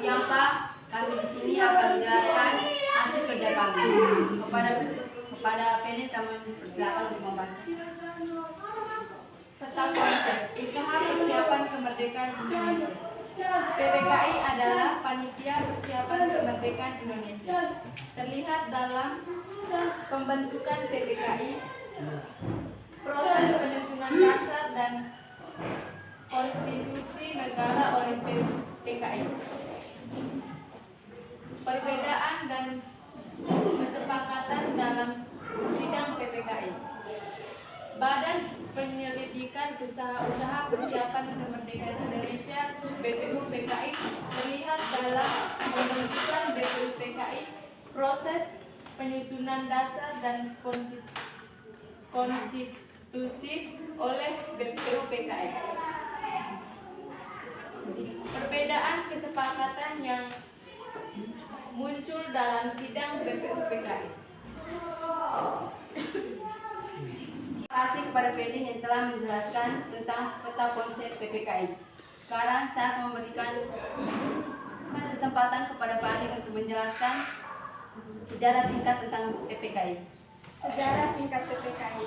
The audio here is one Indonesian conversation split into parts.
Siapa? Kami di sini akan menjelaskan hasil kerja kami. Kepada Penny, kami persilakan untuk membaca. Tentang konsep usaha persiapan kemerdekaan Indonesia. PPKI adalah panitia persiapan kemerdekaan Indonesia. Terlihat dalam pembentukan PPKI, proses penyusunan dasar dan konstitusi negara oleh PPKI, perbedaan dan kesepakatan dalam sidang PPKI. Badan Penyelidikan Usaha-usaha Persiapan Kemerdekaan Indonesia (BPUPKI) terlihat dalam pembentukan BPUPKI, proses penyusunan dasar dan konstitusi oleh BPUPKI. Perbedaan kesepakatan yang muncul dalam sidang BPUPKI. Terima kasih kepada Penny yang telah menjelaskan tentang peta konsep PPKI. Sekarang saya akan memberikan kesempatan kepada Pak Ali untuk menjelaskan sejarah singkat tentang PPKI. Sejarah singkat PPKI.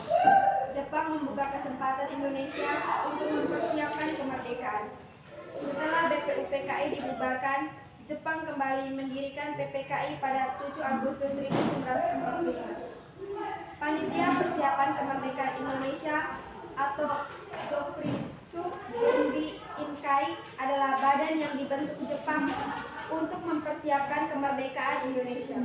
Jepang membuka kesempatan Indonesia untuk mempersiapkan kemerdekaan. Setelah BPUPKI dibubarkan, Jepang kembali mendirikan PPKI pada 7 Agustus 1945. Panitia Persiapan Kemerdekaan Indonesia atau Dokritsu Junbi Inkai adalah badan yang dibentuk Jepang untuk mempersiapkan kemerdekaan Indonesia.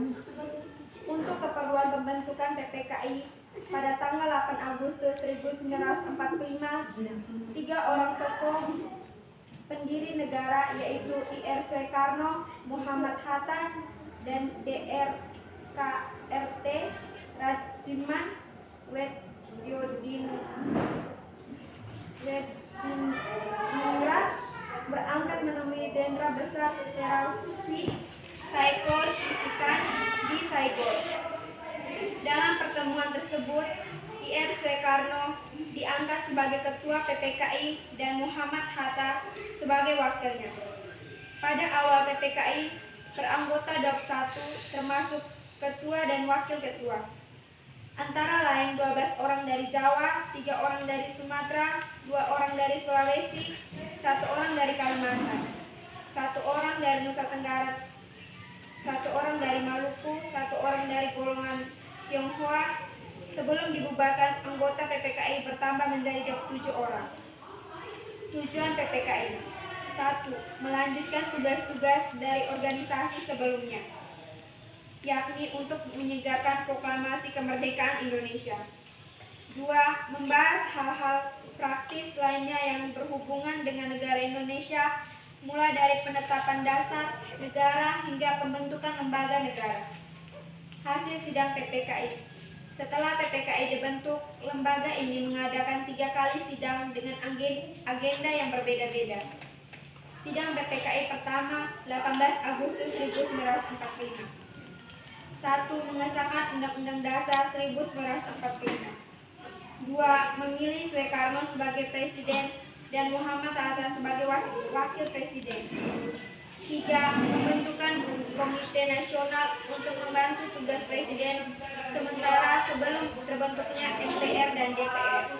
Untuk keperluan pembentukan PPKI pada tanggal 8 Agustus 1945, 3 orang tokoh pendiri negara yaitu Ir Soekarno, Muhammad Hatta, dan Dr. KRT Rajiman Wediningrat berangkat menemui Jenderal Besar Terauchi Saikor Shikokan di Saigon. Dalam pertemuan tersebut, Ir Soekarno diangkat sebagai ketua PPKI dan Muhammad Hatta sebagai wakilnya. Pada awal PPKI beranggota 21 termasuk ketua dan wakil ketua. Antara lain 12 orang dari Jawa, 3 orang dari Sumatera, 2 orang dari Sulawesi, 1 orang dari Kalimantan, 1 orang dari Nusa Tenggara, 1 orang dari Maluku, 1 orang dari golongan Tionghoa. Sebelum dibubarkan, anggota PPKI bertambah menjadi 7 orang. Tujuan PPKI: 1. Melanjutkan tugas-tugas dari organisasi sebelumnya, yakni untuk menyegarkan proklamasi kemerdekaan Indonesia. 2. Membahas hal-hal praktis lainnya yang berhubungan dengan negara Indonesia, mulai dari penetapan dasar negara hingga pembentukan lembaga negara. Hasil sidang PPKI. Setelah PPKI dibentuk, lembaga ini mengadakan 3 kali sidang dengan agenda yang berbeda-beda. Sidang PPKI pertama 18 Agustus 1945. 1. Mengesahkan Undang-Undang Dasar 1945. 2. Memilih Soekarno sebagai Presiden dan Muhammad Hatta sebagai Wakil Presiden. 3. Pembentukan Komite Nasional untuk membantu tugas Presiden sementara sebelum terbentuknya MPR dan DPR.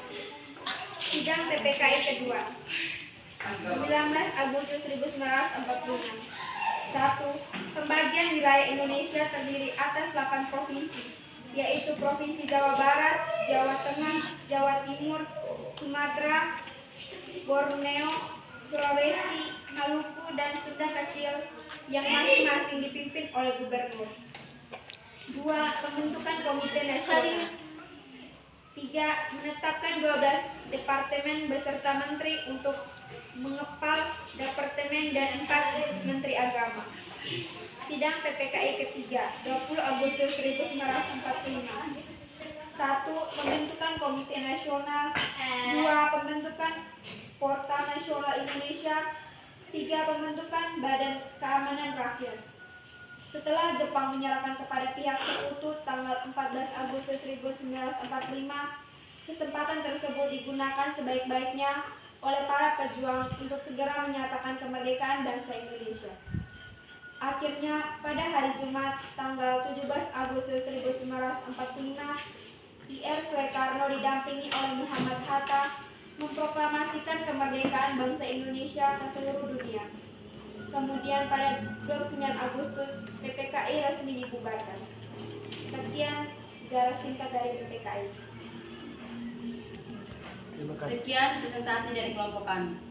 Sidang PPKI kedua 19 Agustus 1946. 1. Pembagian wilayah Indonesia terdiri atas 8 provinsi, yaitu Provinsi Jawa Barat, Jawa Tengah, Jawa Timur, Sumatera, Borneo, Sulawesi, Maluku, dan Sunda Kecil yang masing-masing dipimpin oleh gubernur. 2. Pembentukan Komite Nasional. 3. Menetapkan 12 departemen beserta menteri untuk mengepal departemen dan 4 menteri agama. Sidang PPKI ketiga 20 Agustus 1945. 1. Pembentukan Komite Nasional. 2. Pembentukan Portal Nasional Indonesia. 3. Pembentukan Badan Keamanan Rakyat. Setelah Jepang menyerahkan kepada pihak sekutu tanggal 14 Agustus 1945, kesempatan tersebut digunakan sebaik-baiknya oleh para pejuang untuk segera menyatakan kemerdekaan bangsa Indonesia. Akhirnya, pada hari Jumat, tanggal 17 Agustus 1945, Ir Soekarno didampingi oleh Muhammad Hatta memproklamasikan kemerdekaan bangsa Indonesia ke seluruh dunia. Kemudian pada 29 Agustus, PPKI resmi dibubarkan. Sekian sejarah singkat dari PPKI. Terima kasih. Sekian presentasi dari kelompok kami.